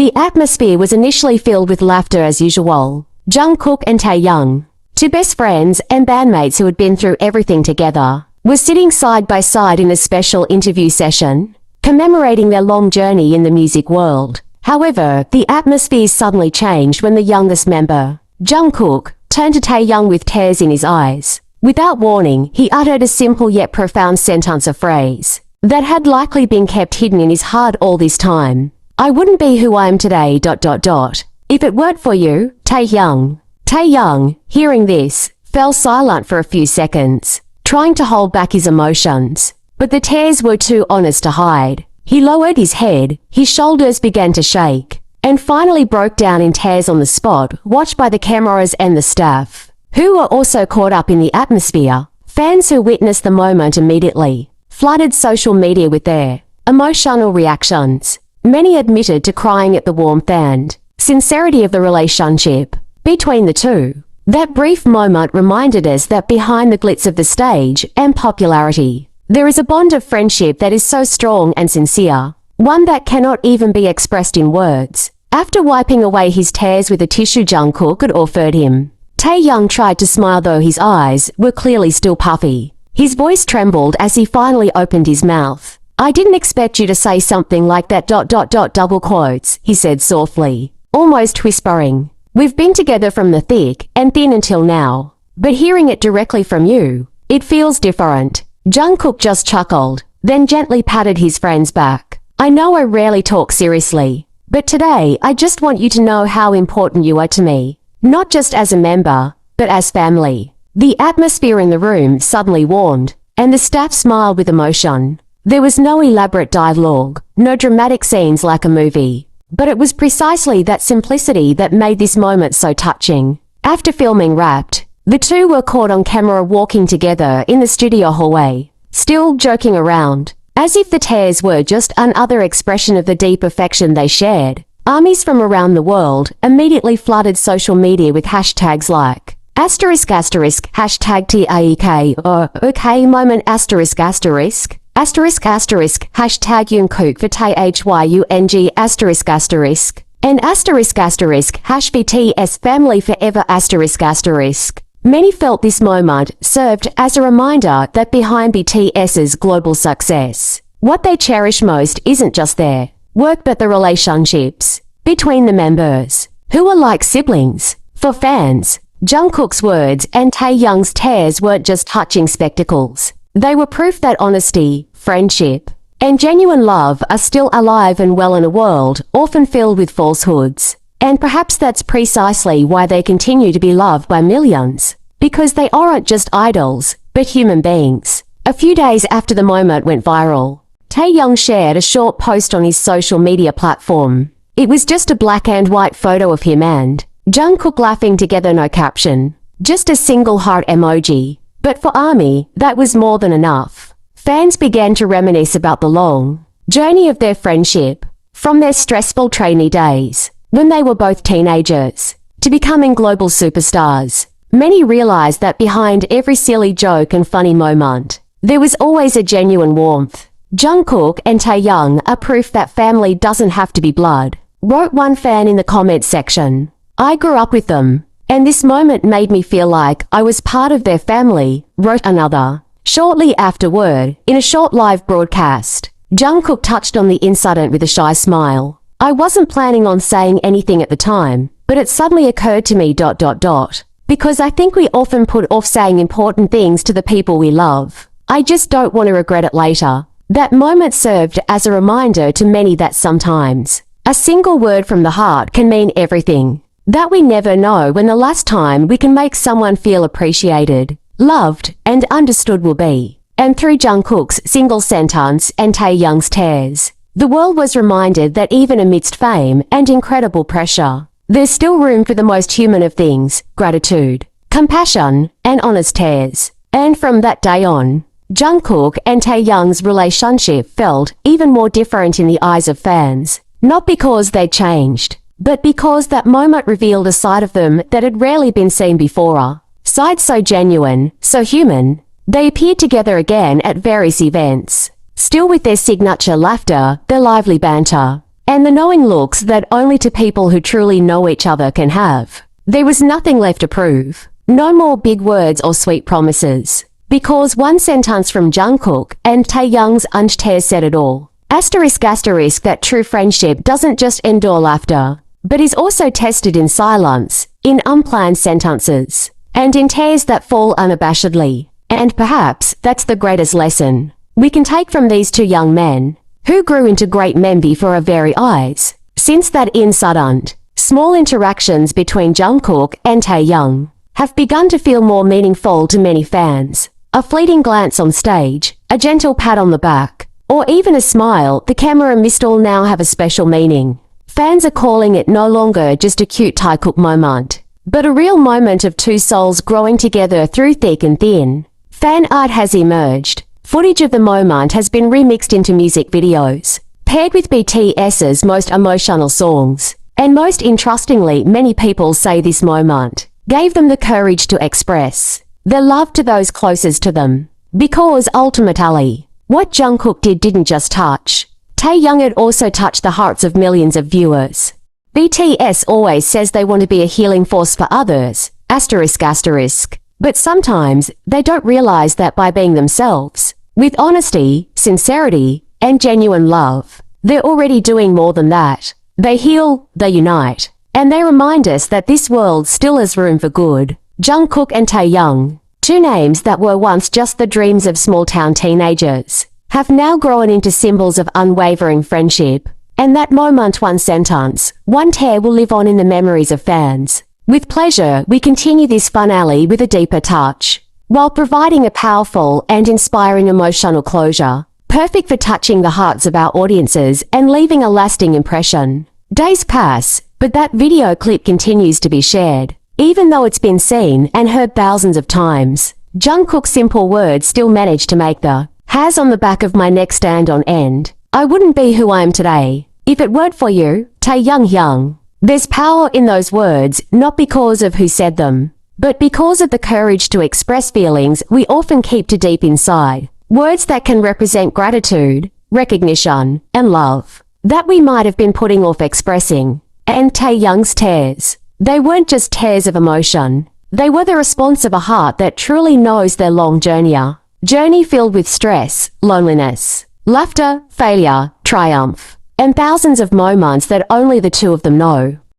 The atmosphere was initially filled with laughter as usual. Jungkook and Taehyung, two best friends and bandmates who had been through everything together, were sitting side by side in a special interview session, commemorating their long journey in the music world. However, the atmosphere suddenly changed when the youngest member, Jungkook, turned to Taehyung with tears in his eyes. Without warning, he uttered a simple yet profound sentence, a phrase that had likely been kept hidden in his heart all this time. "I wouldn't be who I am today, if it weren't for you, Taehyung." Taehyung, hearing this, fell silent for a few seconds, trying to hold back his emotions. But the tears were too honest to hide. He lowered his head, his shoulders began to shake, and finally broke down in tears on the spot, watched by the cameras and the staff, who were also caught up in the atmosphere. Fans who witnessed the moment immediately flooded social media with their emotional reactions. Many admitted to crying at the warmth and sincerity of the relationship between the two. That brief moment reminded us that behind the glitz of the stage and popularity, there is a bond of friendship that is so strong and sincere, one that cannot even be expressed in words. After wiping away his tears with a tissue Jungkook had offered him, Taehyung tried to smile, though his eyes were clearly still puffy. His voice trembled as he finally opened his mouth. "I didn't expect you to say something like that, double quotes," he said softly, almost whispering. "We've been together from the thick and thin until now, but hearing it directly from you, it feels different." Jungkook just chuckled, then gently patted his friend's back. "I know I rarely talk seriously, but today I just want you to know how important you are to me, not just as a member, but as family." The atmosphere in the room suddenly warmed, and the staff smiled with emotion. There was no elaborate dialogue, no dramatic scenes like a movie, but it was precisely that simplicity that made this moment so touching. After filming wrapped, the two were caught on camera walking together in the studio hallway, still joking around, as if the tears were just another expression of the deep affection they shared. Armies from around the world immediately flooded social media with hashtags like ***, hashtag TAEK, or OK moment ****, hashtag Jungkook for THYUNG and ****, family forever ****. Many felt this moment served as a reminder that behind BTS's global success, what they cherish most isn't just their work but the relationships between the members, who are like siblings. For fans, Jungkook's words and Taehyung's tears weren't just touching spectacles. They were proof that honesty, friendship, and genuine love are still alive and well in a world often filled with falsehoods. And perhaps that's precisely why they continue to be loved by millions. Because they aren't just idols, but human beings. A few days after the moment went viral, Taehyung shared a short post on his social media platform. It was just a black and white photo of him and Jungkook laughing together, no caption, just a single heart emoji. But for ARMY, that was more than enough. Fans began to reminisce about the long journey of their friendship, from their stressful trainee days, when they were both teenagers, to becoming global superstars. Many realized that behind every silly joke and funny moment, there was always a genuine warmth. Jungkook and Taehyung are proof that family doesn't have to be blood, wrote one fan in the comments section. "I grew up with them, and this moment made me feel like I was part of their family," wrote another. Shortly afterward, in a short live broadcast, Jungkook touched on the incident with a shy smile. "I wasn't planning on saying anything at the time, but it suddenly occurred to me ... because I think we often put off saying important things to the people we love. I just don't want to regret it later." That moment served as a reminder to many that sometimes a single word from the heart can mean everything. That we never know when the last time we can make someone feel appreciated, loved, and understood will be. And through Jungkook's single sentence and Taehyung's tears, the world was reminded that even amidst fame and incredible pressure, there's still room for the most human of things, gratitude, compassion, and honest tears. And from that day on, Jungkook and Taehyung's relationship felt even more different in the eyes of fans. Not because they changed, but because that moment revealed a side of them that had rarely been seen before. A side so genuine, so human. They appeared together again at various events, still with their signature laughter, their lively banter, and the knowing looks that only two people who truly know each other can have. There was nothing left to prove. No more big words or sweet promises. Because one sentence from Jungkook and Taehyung's tear said it all. Asterisk asterisk that true friendship doesn't just endure laughter, but is also tested in silence, in unplanned sentences, and in tears that fall unabashedly. And perhaps that's the greatest lesson we can take from these two young men, who grew into great men before our very eyes. Since that in sudden, small interactions between Jungkook and Taehyung have begun to feel more meaningful to many fans. A fleeting glance on stage, a gentle pat on the back, or even a smile the camera missed all now have a special meaning. Fans are calling it no longer just a cute Taehyung moment, but a real moment of two souls growing together through thick and thin. Fan art has emerged. Footage of the moment has been remixed into music videos, paired with BTS's most emotional songs. And most interestingly, many people say this moment gave them the courage to express their love to those closest to them. Because ultimately, what Jungkook didn't just touch Taehyung, it also touched the hearts of millions of viewers. BTS always says they want to be a healing force for others, asterisk asterisk. But sometimes they don't realize that by being themselves, with honesty, sincerity, and genuine love, they're already doing more than that. They heal, they unite, and they remind us that this world still has room for good. Jungkook and Taehyung, two names that were once just the dreams of small-town teenagers, have now grown into symbols of unwavering friendship. And that moment, one sentence, one tear will live on in the memories of fans. With pleasure, we continue this finale with a deeper touch, while providing a powerful and inspiring emotional closure, perfect for touching the hearts of our audiences and leaving a lasting impression. Days pass, but that video clip continues to be shared. Even though it's been seen and heard thousands of times, Jungkook's simple words still manage to make the hairs on the back of my neck stand on end. I wouldn't be who I am today if it weren't for you, Taehyung. There's power in those words, not because of who said them, but because of the courage to express feelings we often keep too deep inside. Words that can represent gratitude, recognition, and love that we might have been putting off expressing. And Taehyung's tears, they weren't just tears of emotion. They were the response of a heart that truly knows their long journey filled with stress, loneliness, laughter, failure, triumph, and thousands of moments that only the two of them know.